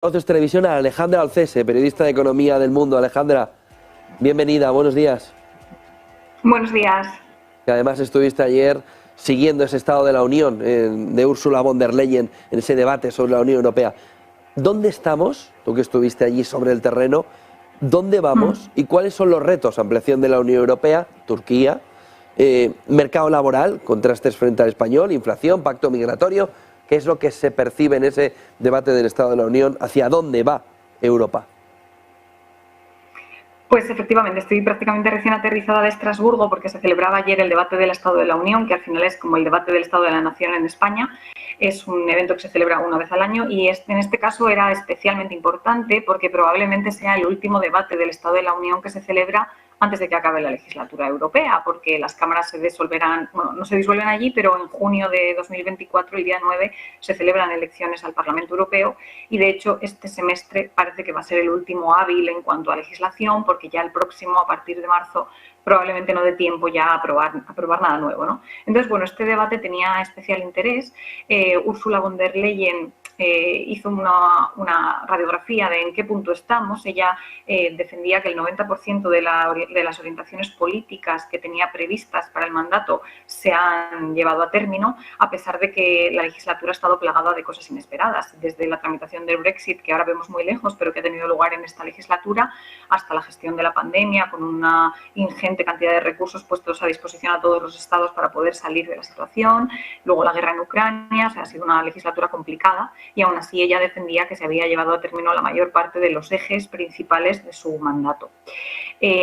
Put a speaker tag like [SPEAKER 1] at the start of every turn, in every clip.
[SPEAKER 1] Voces Televisión a Alejandra Alcese, periodista de Economía del Mundo. Alejandra, bienvenida, buenos días.
[SPEAKER 2] Buenos días.
[SPEAKER 1] Que además estuviste ayer siguiendo ese Estado de la Unión de Ursula von der Leyen, en ese debate sobre la Unión Europea. ¿Dónde estamos? Tú que estuviste allí sobre el terreno, ¿dónde vamos y cuáles son los retos? Ampliación de la Unión Europea, Turquía, mercado laboral, contrastes frente al español, inflación, pacto migratorio. ¿Qué es lo que se percibe en ese debate del Estado de la Unión? ¿Hacia dónde va Europa?
[SPEAKER 2] Pues efectivamente, estoy prácticamente recién aterrizada de Estrasburgo porque se celebraba ayer el debate del Estado de la Unión, que al final es como el debate del Estado de la Nación en España. Es un evento que se celebra una vez al año y en este caso era especialmente importante porque probablemente sea el último debate del Estado de la Unión que se celebra antes de que acabe la legislatura europea, porque las cámaras se disolverán, bueno, no se disuelven allí, pero en junio de 2024, el día 9, se celebran elecciones al Parlamento Europeo y, de hecho, este semestre parece que va a ser el último hábil en cuanto a legislación, porque ya el próximo, a partir de marzo, probablemente no dé tiempo ya a aprobar nada nuevo, ¿no? Entonces, bueno, este debate tenía especial interés. Ursula von der Leyen hizo una radiografía de en qué punto estamos. Ella defendía que el 90% de las orientaciones políticas que tenía previstas para el mandato se han llevado a término, a pesar de que la legislatura ha estado plagada de cosas inesperadas, desde la tramitación del Brexit, que ahora vemos muy lejos, pero que ha tenido lugar en esta legislatura, hasta la gestión de la pandemia, con una ingente cantidad de recursos puestos a disposición a todos los estados para poder salir de la situación, luego la guerra en Ucrania. O sea, ha sido una legislatura complicada y aún así ella defendía que se había llevado a término la mayor parte de los ejes principales de su mandato.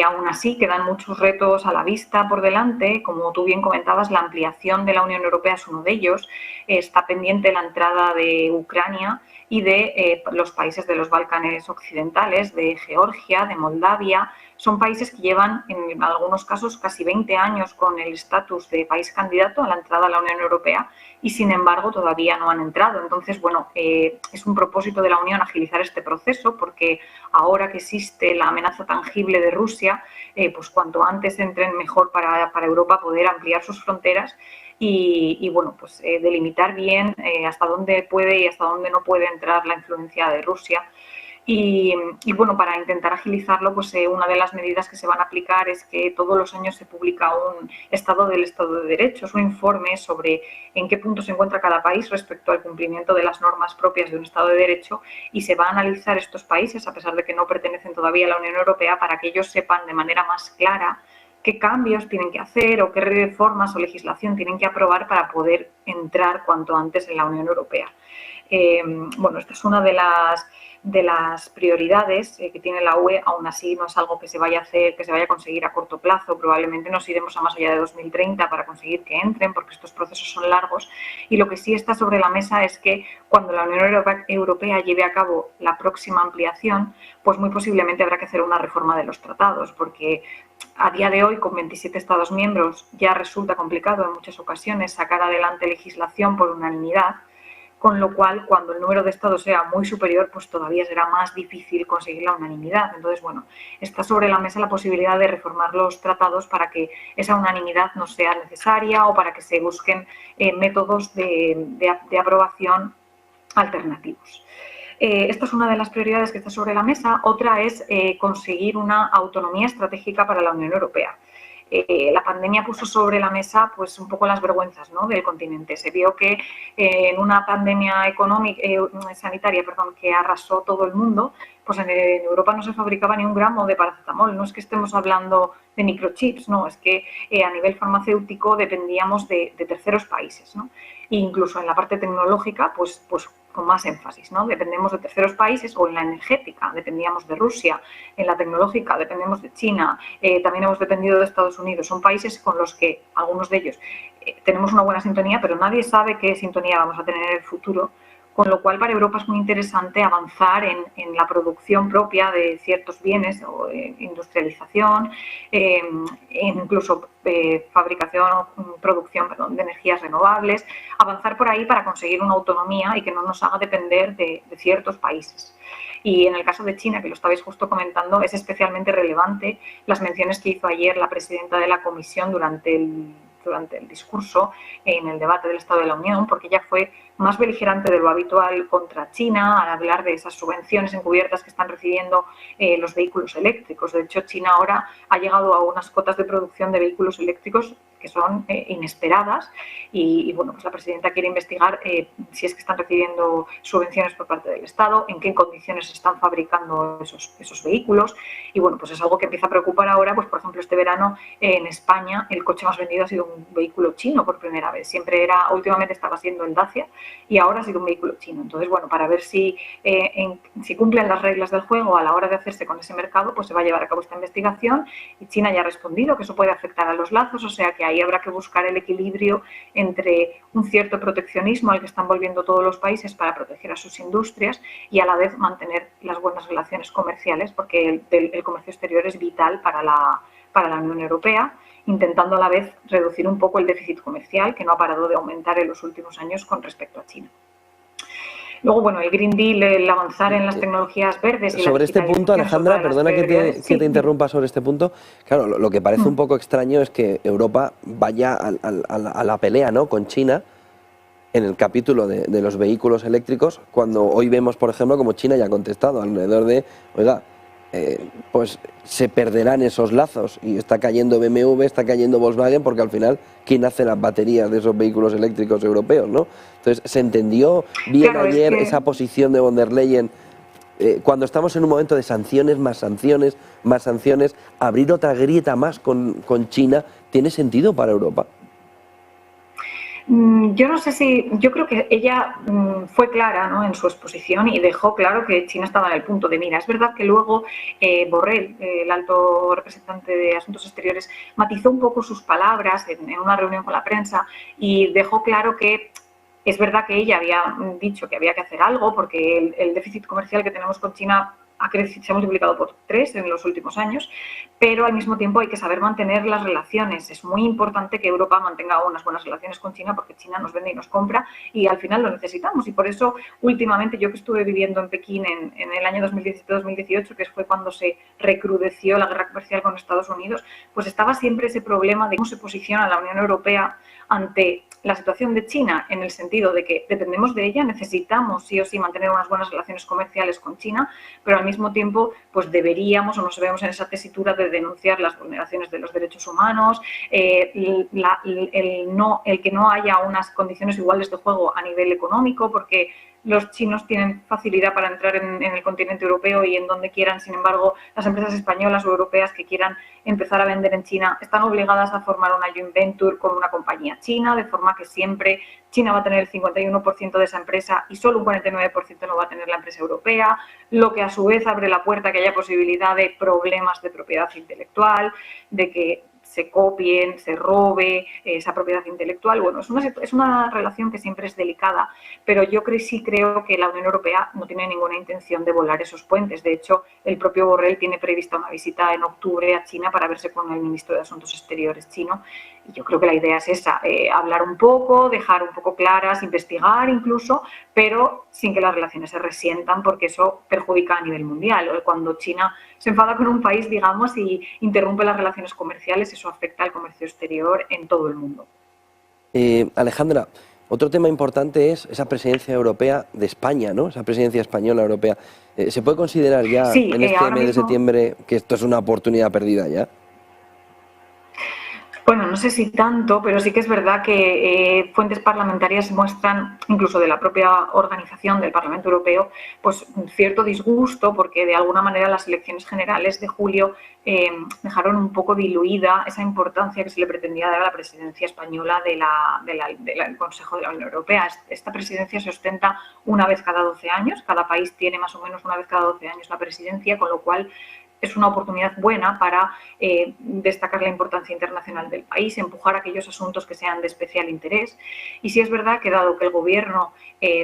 [SPEAKER 2] Aún así, quedan muchos retos a la vista por delante. Como tú bien comentabas, la ampliación de la Unión Europea es uno de ellos. Está pendiente la entrada de Ucrania y de los países de los Balcanes occidentales, de Georgia, de Moldavia. Son países que llevan, en algunos casos, casi 20 años con el estatus de país candidato a la entrada a la Unión Europea y, sin embargo, todavía no han entrado. Entonces, bueno, es un propósito de la Unión agilizar este proceso, porque ahora que existe la amenaza tangible de Rusia, pues cuanto antes entren, mejor para Europa poder ampliar sus fronteras y bueno, pues delimitar bien hasta dónde puede y hasta dónde no puede entrar la influencia de Rusia. Y bueno, para intentar agilizarlo, pues una de las medidas que se van a aplicar es que todos los años se publica un estado del Estado de Derecho, es un informe sobre en qué punto se encuentra cada país respecto al cumplimiento de las normas propias de un Estado de Derecho, y se va a analizar estos países, a pesar de que no pertenecen todavía a la Unión Europea, para que ellos sepan de manera más clara qué cambios tienen que hacer o qué reformas o legislación tienen que aprobar para poder entrar cuanto antes en la Unión Europea. Bueno, esta es una de las prioridades que tiene la UE. Aún así no es algo que se vaya a hacer, que se vaya a conseguir a corto plazo. Probablemente nos iremos a más allá de 2030 para conseguir que entren, porque estos procesos son largos. Y lo que sí está sobre la mesa es que cuando la Unión Europea lleve a cabo la próxima ampliación, pues muy posiblemente habrá que hacer una reforma de los tratados, porque a día de hoy, con 27 Estados miembros, ya resulta complicado en muchas ocasiones sacar adelante legislación por unanimidad, con lo cual, cuando el número de estados sea muy superior, pues todavía será más difícil conseguir la unanimidad. Entonces, bueno, está sobre la mesa la posibilidad de reformar los tratados para que esa unanimidad no sea necesaria o para que se busquen métodos de aprobación alternativos. Esta es una de las prioridades que está sobre la mesa. Otra es conseguir una autonomía estratégica para la Unión Europea. La pandemia puso sobre la mesa pues un poco las vergüenzas, ¿no?, del continente. Se vio que en una pandemia sanitaria que arrasó todo el mundo, pues en Europa no se fabricaba ni un gramo de paracetamol. No es que estemos hablando de microchips, no, es que a nivel farmacéutico dependíamos de terceros países, ¿no? E incluso en la parte tecnológica, pues con más énfasis, ¿no? Dependemos de terceros países, o en la energética dependíamos de Rusia, en la tecnológica dependemos de China, también hemos dependido de Estados Unidos. Son países con los que, algunos de ellos, tenemos una buena sintonía, pero nadie sabe qué sintonía vamos a tener en el futuro, con lo cual para Europa es muy interesante avanzar en la producción propia de ciertos bienes, o industrialización, incluso producción de energías renovables, avanzar por ahí para conseguir una autonomía y que no nos haga depender de ciertos países. Y en el caso de China, que lo estabais justo comentando, es especialmente relevante las menciones que hizo ayer la presidenta de la Comisión durante durante el discurso en el debate del Estado de la Unión, porque ella fue más beligerante de lo habitual contra China al hablar de esas subvenciones encubiertas que están recibiendo los vehículos eléctricos. De hecho, China ahora ha llegado a unas cotas de producción de vehículos eléctricos que son inesperadas y bueno, pues la presidenta quiere investigar si es que están recibiendo subvenciones por parte del Estado, en qué condiciones se están fabricando esos vehículos y bueno, pues es algo que empieza a preocupar ahora, pues por ejemplo este verano en España el coche más vendido ha sido un vehículo chino por primera vez, últimamente estaba siendo el Dacia y ahora ha sido un vehículo chino. Entonces bueno, para ver si cumplen las reglas del juego a la hora de hacerse con ese mercado, pues se va a llevar a cabo esta investigación y China ya ha respondido que eso puede afectar a los lazos, o sea que ahí habrá que buscar el equilibrio entre un cierto proteccionismo al que están volviendo todos los países para proteger a sus industrias y a la vez mantener las buenas relaciones comerciales, porque el comercio exterior es vital para la Unión Europea, intentando a la vez reducir un poco el déficit comercial que no ha parado de aumentar en los últimos años con respecto a China. Luego, bueno, el Green Deal, el avanzar en las tecnologías verdes... Y
[SPEAKER 1] sobre este punto, Alejandra, perdona que te interrumpa sobre este punto. Claro, lo que parece un poco extraño es que Europa vaya a la pelea, ¿no?, con China en el capítulo de los vehículos eléctricos, cuando hoy vemos, por ejemplo, como China ya ha contestado alrededor de, oiga, pues se perderán esos lazos y está cayendo BMW, está cayendo Volkswagen, porque al final, ¿quién hace las baterías de esos vehículos eléctricos europeos, no? Entonces, ¿se entendió bien ayer esa posición de von der Leyen? Cuando estamos en un momento de sanciones, más sanciones, más sanciones, abrir otra grieta más con China, ¿tiene sentido para Europa?
[SPEAKER 2] Yo no sé yo creo que ella fue clara, ¿no?, en su exposición y dejó claro que China estaba en el punto de mira. Es verdad que luego Borrell, el alto representante de Asuntos Exteriores, matizó un poco sus palabras en una reunión con la prensa y dejó claro que es verdad que ella había dicho que había que hacer algo porque el déficit comercial que tenemos con China se ha multiplicado por 3 en los últimos años, pero al mismo tiempo hay que saber mantener las relaciones. Es muy importante que Europa mantenga unas buenas relaciones con China porque China nos vende y nos compra y al final lo necesitamos. Y por eso, últimamente, yo que estuve viviendo en Pekín en el año 2017-2018, que fue cuando se recrudeció la guerra comercial con Estados Unidos, pues estaba siempre ese problema de cómo se posiciona la Unión Europea ante la situación de China, en el sentido de que dependemos de ella, necesitamos sí o sí mantener unas buenas relaciones comerciales con China, pero al mismo tiempo pues deberíamos o nos vemos en esa tesitura de denunciar las vulneraciones de los derechos humanos, el que no haya unas condiciones iguales de juego a nivel económico, porque los chinos tienen facilidad para entrar en el continente europeo y en donde quieran. Sin embargo, las empresas españolas o europeas que quieran empezar a vender en China están obligadas a formar una joint venture con una compañía china, de forma que siempre China va a tener el 51% de esa empresa y solo un 49% no va a tener la empresa europea, lo que a su vez abre la puerta a que haya posibilidad de problemas de propiedad intelectual, de que se copien, se robe esa propiedad intelectual. Bueno, es una relación que siempre es delicada, pero yo sí creo que la Unión Europea no tiene ninguna intención de volar esos puentes. De hecho, el propio Borrell tiene prevista una visita en octubre a China para verse con el ministro de Asuntos Exteriores chino. Y yo creo que la idea es esa, hablar un poco, dejar un poco claras, investigar incluso, pero sin que las relaciones se resientan, porque eso perjudica a nivel mundial. Cuando China se enfada con un país, digamos, y interrumpe las relaciones comerciales, eso afecta al comercio exterior en todo el mundo.
[SPEAKER 1] Alejandra, otro tema importante es esa presidencia europea de España, ¿no? Esa presidencia española europea. ¿Se puede considerar ya en este mes de septiembre que esto es una oportunidad perdida ya?
[SPEAKER 2] Bueno, no sé si tanto, pero sí que es verdad que fuentes parlamentarias muestran, incluso de la propia organización del Parlamento Europeo, pues un cierto disgusto porque de alguna manera las elecciones generales de julio dejaron un poco diluida esa importancia que se le pretendía dar a la presidencia española del Consejo de la Unión Europea. Esta presidencia se ostenta una vez cada 12 años, cada país tiene más o menos una vez cada 12 años la presidencia, con lo cual es una oportunidad buena para destacar la importancia internacional del país, empujar aquellos asuntos que sean de especial interés. Y sí es verdad que dado que el Gobierno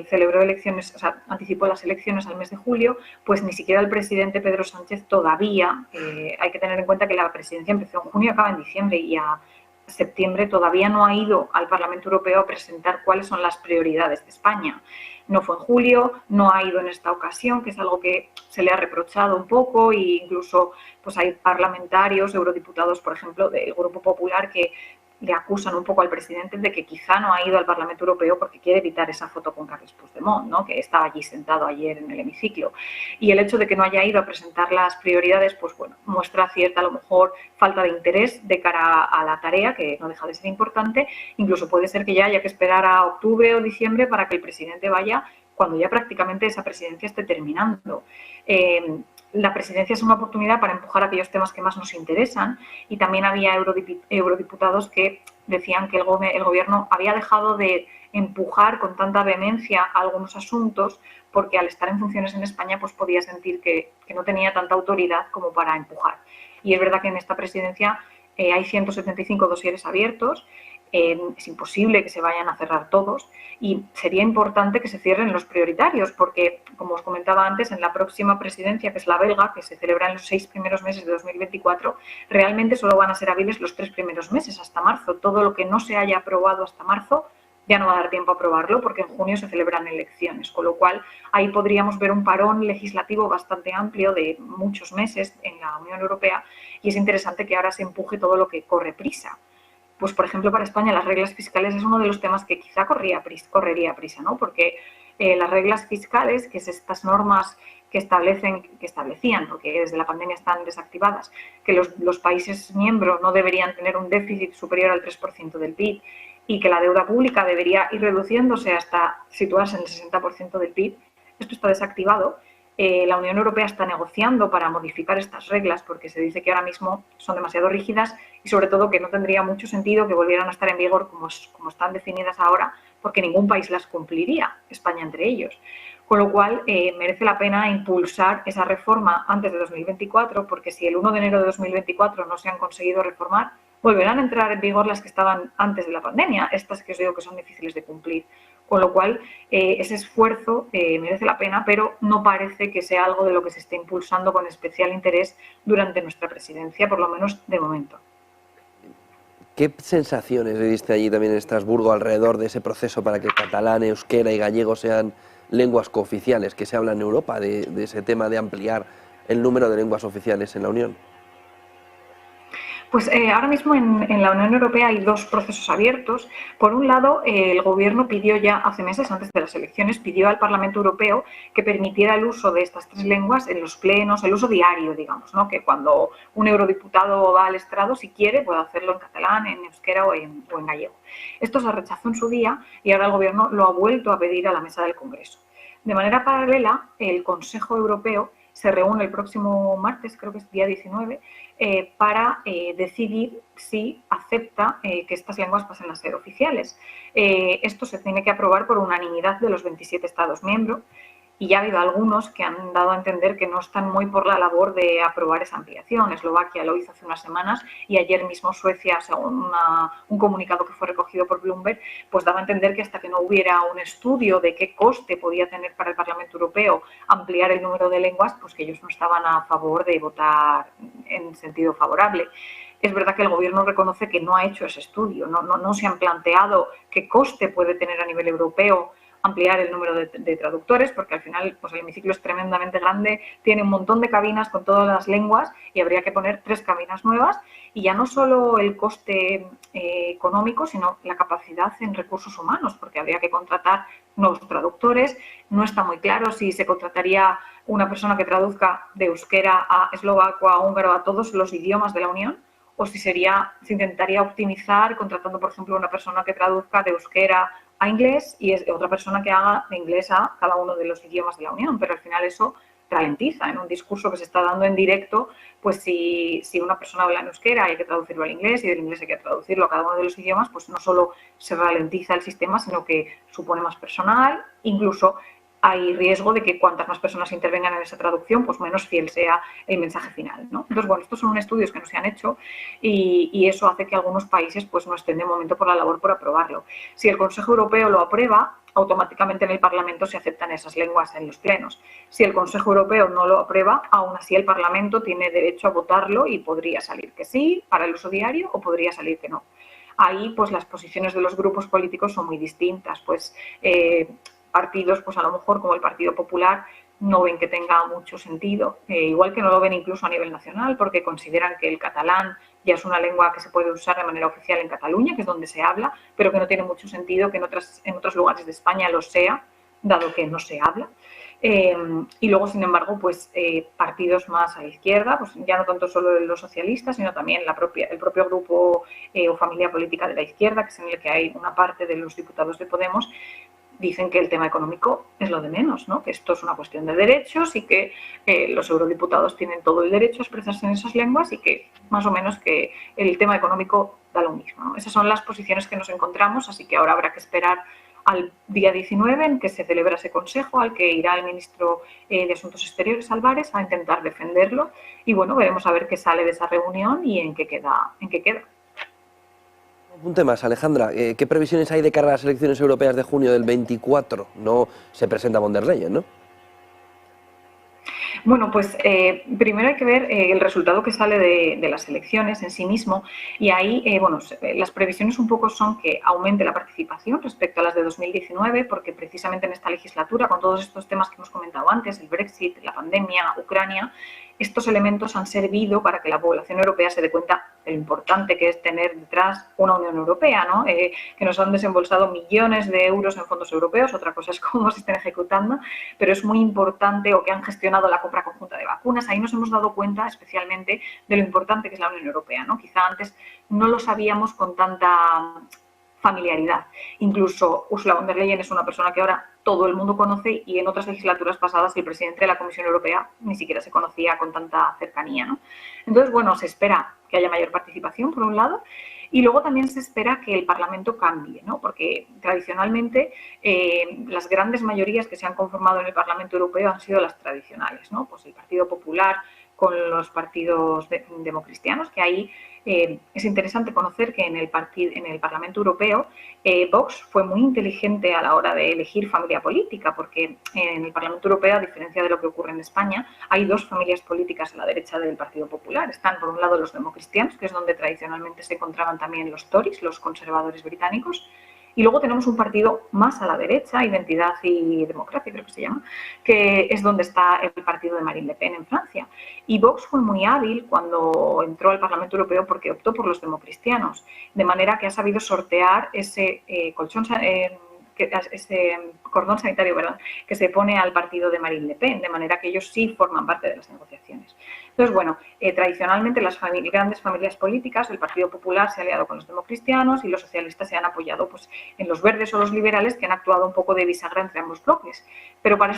[SPEAKER 2] celebró elecciones, o sea, anticipó las elecciones al mes de julio, pues ni siquiera el presidente Pedro Sánchez todavía, hay que tener en cuenta que la presidencia empezó en junio y acaba en diciembre, y a septiembre todavía no ha ido al Parlamento Europeo a presentar cuáles son las prioridades de España. No fue en julio, no ha ido en esta ocasión, que es algo que se le ha reprochado un poco, e incluso pues hay parlamentarios, eurodiputados, por ejemplo, del Grupo Popular, que le acusan un poco al presidente de que quizá no ha ido al Parlamento Europeo porque quiere evitar esa foto con Carles Puigdemont, ¿no? Que estaba allí sentado ayer en el hemiciclo. Y el hecho de que no haya ido a presentar las prioridades, pues bueno, muestra cierta, a lo mejor, falta de interés de cara a la tarea, que no deja de ser importante. Incluso puede ser que ya haya que esperar a octubre o diciembre para que el presidente vaya cuando ya prácticamente esa presidencia esté terminando. La presidencia es una oportunidad para empujar aquellos temas que más nos interesan, y también había eurodiputados que decían que el gobierno había dejado de empujar con tanta vehemencia algunos asuntos porque al estar en funciones en España pues podía sentir que no tenía tanta autoridad como para empujar. Y es verdad que en esta presidencia hay 175 dosieres abiertos. Es imposible que se vayan a cerrar todos y sería importante que se cierren los prioritarios porque, como os comentaba antes, en la próxima presidencia, que es la belga, que se celebra en los 6 primeros meses de 2024, realmente solo van a ser hábiles los 3 primeros meses, hasta marzo. Todo lo que no se haya aprobado hasta marzo ya no va a dar tiempo a aprobarlo porque en junio se celebran elecciones, con lo cual ahí podríamos ver un parón legislativo bastante amplio de muchos meses en la Unión Europea, y es interesante que ahora se empuje todo lo que corre prisa. Pues, por ejemplo, para España las reglas fiscales es uno de los temas que quizá correría prisa, ¿no? Porque las reglas fiscales, que es estas normas que establecían, porque desde la pandemia están desactivadas, que los países miembros no deberían tener un déficit superior al 3% del PIB y que la deuda pública debería ir reduciéndose hasta situarse en el 60% del PIB, esto está desactivado. La Unión Europea está negociando para modificar estas reglas porque se dice que ahora mismo son demasiado rígidas y sobre todo que no tendría mucho sentido que volvieran a estar en vigor como están definidas ahora, porque ningún país las cumpliría, España entre ellos. Con lo cual merece la pena impulsar esa reforma antes de 2024, porque si el 1 de enero de 2024 no se han conseguido reformar, volverán a entrar en vigor las que estaban antes de la pandemia, estas que os digo que son difíciles de cumplir. Con lo cual, ese esfuerzo merece la pena, pero no parece que sea algo de lo que se esté impulsando con especial interés durante nuestra presidencia, por lo menos de momento.
[SPEAKER 1] ¿Qué sensaciones viviste allí también en Estrasburgo alrededor de ese proceso para que catalán, euskera y gallego sean lenguas cooficiales que se hablan en Europa, de ese tema de ampliar el número de lenguas oficiales en la Unión?
[SPEAKER 2] Pues ahora mismo en la Unión Europea hay 2 procesos abiertos. Por un lado, el Gobierno pidió ya hace meses, antes de las elecciones, pidió al Parlamento Europeo que permitiera el uso de estas 3 lenguas en los plenos, el uso diario, digamos, ¿no? Que cuando un eurodiputado va al estrado, si quiere, puede hacerlo en catalán, en euskera o en gallego. Esto se rechazó en su día y ahora el Gobierno lo ha vuelto a pedir a la mesa del Congreso. De manera paralela, el Consejo Europeo se reúne el próximo martes, creo que es día 19, para decidir si acepta que estas lenguas pasen a ser oficiales. Esto se tiene que aprobar por unanimidad de los 27 Estados miembros y ya ha habido algunos que han dado a entender que no están muy por la labor de aprobar esa ampliación. Eslovaquia lo hizo hace unas semanas y ayer mismo Suecia, según un comunicado que fue recogido por Bloomberg, pues daba a entender que hasta que no hubiera un estudio de qué coste podía tener para el Parlamento Europeo ampliar el número de lenguas, pues que ellos no estaban a favor de votar en sentido favorable. Es verdad que el Gobierno reconoce que no ha hecho ese estudio, no se han planteado qué coste puede tener a nivel europeo ampliar el número de traductores, porque al final pues el hemiciclo es tremendamente grande, tiene un montón de cabinas con todas las lenguas y habría que poner 3 cabinas nuevas, y ya no solo el coste económico, sino la capacidad en recursos humanos, porque habría que contratar nuevos traductores. No está muy claro si se contrataría una persona que traduzca de euskera a eslovaco, a húngaro, a todos los idiomas de la Unión, o si se intentaría optimizar contratando, por ejemplo, una persona que traduzca de euskera a inglés y es otra persona que haga de inglés a cada uno de los idiomas de la Unión, pero al final eso ralentiza en un discurso que se está dando en directo. Pues si una persona habla en euskera hay que traducirlo al inglés y del inglés hay que traducirlo a cada uno de los idiomas, pues no solo se ralentiza el sistema, sino que supone más personal, incluso hay riesgo de que cuantas más personas intervengan en esa traducción, pues menos fiel sea el mensaje final, ¿no? Entonces, bueno, estos son estudios que no se han hecho y eso hace que algunos países pues no estén de momento por la labor por aprobarlo. Si el Consejo Europeo lo aprueba, automáticamente en el Parlamento se aceptan esas lenguas en los plenos. Si el Consejo Europeo no lo aprueba, aún así el Parlamento tiene derecho a votarlo y podría salir que sí para el uso diario o podría salir que no. Ahí pues las posiciones de los grupos políticos son muy distintas, pues partidos, pues a lo mejor como el Partido Popular, no ven que tenga mucho sentido, igual que no lo ven incluso a nivel nacional, porque consideran que el catalán ya es una lengua que se puede usar de manera oficial en Cataluña, que es donde se habla, pero que no tiene mucho sentido que en otros lugares de España lo sea, dado que no se habla. Y luego, sin embargo, pues partidos más a la izquierda, pues ya no tanto solo los socialistas, sino también el propio grupo o familia política de la izquierda, que es en el que hay una parte de los diputados de Podemos, dicen que el tema económico es lo de menos, ¿no? Que esto es una cuestión de derechos y que los eurodiputados tienen todo el derecho a expresarse en esas lenguas y que más o menos que el tema económico da lo mismo, ¿no? Esas son las posiciones que nos encontramos, así que ahora habrá que esperar al día 19 en que se celebra ese consejo, al que irá el ministro de Asuntos Exteriores, Álvarez, a intentar defenderlo y bueno, veremos a ver qué sale de esa reunión y en qué queda.
[SPEAKER 1] Un tema más, Alejandra. ¿Qué previsiones hay de cara a las elecciones europeas de junio del 24? No se presenta von der Leyen, ¿no?
[SPEAKER 2] Bueno, pues primero hay que ver el resultado que sale de las elecciones en sí mismo y ahí, las previsiones un poco son que aumente la participación respecto a las de 2019 porque precisamente en esta legislatura, con todos estos temas que hemos comentado antes, el Brexit, la pandemia, Ucrania, estos elementos han servido para que la población europea se dé cuenta de lo importante que es tener detrás una Unión Europea, ¿no? Que nos han desembolsado millones de euros en fondos europeos, otra cosa es cómo se estén ejecutando, pero es muy importante, o que han gestionado la compra conjunta de vacunas. Ahí nos hemos dado cuenta especialmente de lo importante que es la Unión Europea, ¿no? Quizá antes no lo sabíamos con tanta familiaridad. Incluso Ursula von der Leyen es una persona que ahora todo el mundo conoce y en otras legislaturas pasadas el presidente de la Comisión Europea ni siquiera se conocía con tanta cercanía, ¿no? Entonces, bueno, se espera que haya mayor participación, por un lado, y luego también se espera que el Parlamento cambie, ¿no? Porque tradicionalmente las grandes mayorías que se han conformado en el Parlamento Europeo han sido las tradicionales, ¿no? Pues el Partido Popular con los partidos democristianos, que ahí es interesante conocer que en el Parlamento Europeo Vox fue muy inteligente a la hora de elegir familia política, porque en el Parlamento Europeo, a diferencia de lo que ocurre en España, hay dos familias políticas a la derecha del Partido Popular. Están, por un lado, los democristianos, que es donde tradicionalmente se encontraban también los Tories, los conservadores británicos, y luego tenemos un partido más a la derecha, Identidad y Democracia, creo que se llama, que es donde está el partido de Marine Le Pen en Francia. Y Vox fue muy hábil cuando entró al Parlamento Europeo porque optó por los democristianos, de manera que ha sabido sortear ese ese cordón sanitario, ¿verdad?, que se pone al partido de Marine Le Pen, de manera que ellos sí forman parte de las negociaciones. Entonces, bueno, tradicionalmente las grandes familias políticas, el Partido Popular se ha aliado con los democristianos y los socialistas se han apoyado pues, en los verdes o los liberales, que han actuado un poco de bisagra entre ambos bloques. Pero para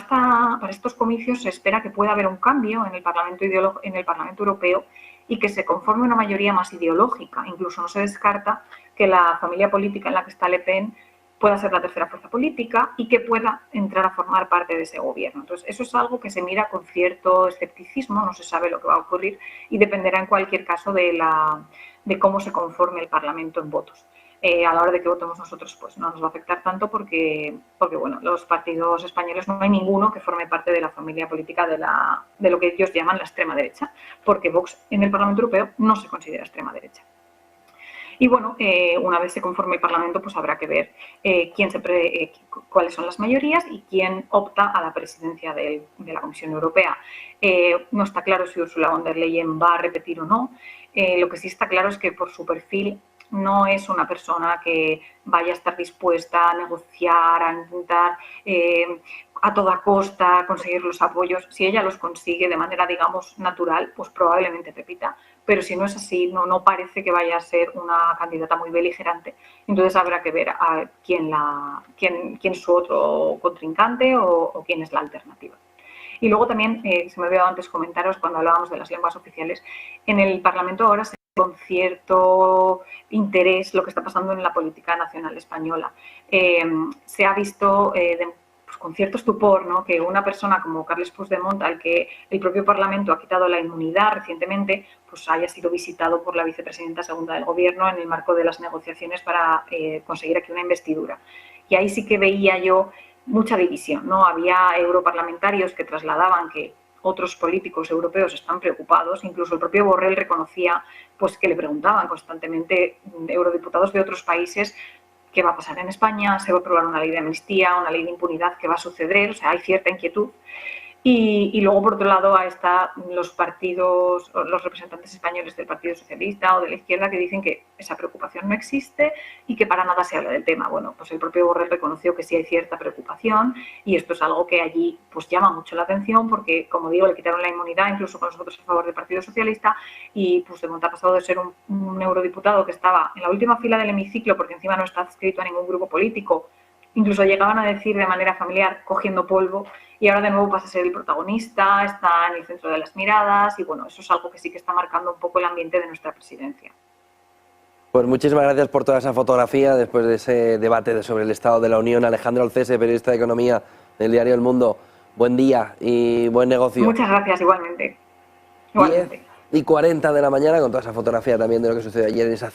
[SPEAKER 2] estos comicios se espera que pueda haber un cambio en el Parlamento Europeo y que se conforme una mayoría más ideológica. Incluso no se descarta que la familia política en la que está Le Pen pueda ser la tercera fuerza política y que pueda entrar a formar parte de ese gobierno. Entonces, eso es algo que se mira con cierto escepticismo, no se sabe lo que va a ocurrir y dependerá en cualquier caso de cómo se conforme el Parlamento en votos. A la hora de que votemos nosotros, pues no nos va a afectar tanto porque bueno, los partidos españoles no hay ninguno que forme parte de la familia política de lo que ellos llaman la extrema derecha, porque Vox en el Parlamento Europeo no se considera extrema derecha. Y bueno, una vez se conforme el Parlamento, pues habrá que ver cuáles son las mayorías y quién opta a la presidencia de la Comisión Europea. No está claro si Ursula von der Leyen va a repetir o no. Lo que sí está claro es que por su perfil no es una persona que vaya a estar dispuesta a negociar, a intentar a toda costa conseguir los apoyos. Si ella los consigue de manera, digamos, natural, pues probablemente repita. Pero si no es así, no parece que vaya a ser una candidata muy beligerante. Entonces habrá que ver a quién es su otro contrincante o quién es la alternativa. Y luego también, se me olvidó antes comentaros cuando hablábamos de las lenguas oficiales, en el Parlamento ahora se ve con cierto interés lo que está pasando en la política nacional española. Se ha visto con cierto estupor, ¿no?, que una persona como Carles Puigdemont, al que el propio Parlamento ha quitado la inmunidad recientemente, pues haya sido visitado por la vicepresidenta segunda del Gobierno en el marco de las negociaciones para conseguir aquí una investidura. Y ahí sí que veía yo mucha división, ¿no? Había europarlamentarios que trasladaban que otros políticos europeos están preocupados, incluso el propio Borrell reconocía pues, que le preguntaban constantemente eurodiputados de otros países qué va a pasar en España, se va a aprobar una ley de amnistía, una ley de impunidad, qué va a suceder, o sea, hay cierta inquietud. Y luego, por otro lado, están los partidos, los representantes españoles del Partido Socialista o de la izquierda que dicen que esa preocupación no existe y que para nada se habla del tema. Bueno, pues el propio Borrell reconoció que sí hay cierta preocupación y esto es algo que allí pues llama mucho la atención porque, como digo, le quitaron la inmunidad incluso con los votos a favor del Partido Socialista y Puigdemont ha pasado de ser un eurodiputado que estaba en la última fila del hemiciclo porque encima no está adscrito a ningún grupo político. Incluso llegaban a decir de manera familiar, cogiendo polvo, y ahora de nuevo pasa a ser el protagonista, está en el centro de las miradas, y bueno, eso es algo que sí que está marcando un poco el ambiente de nuestra presidencia.
[SPEAKER 1] Pues muchísimas gracias por toda esa fotografía después de ese debate sobre el Estado de la Unión. Alejandra Olcese, periodista de Economía del diario El Mundo. Buen día y buen negocio.
[SPEAKER 2] Muchas gracias, igualmente.
[SPEAKER 1] 10:40 de la mañana con toda esa fotografía también de lo que sucedió ayer en esa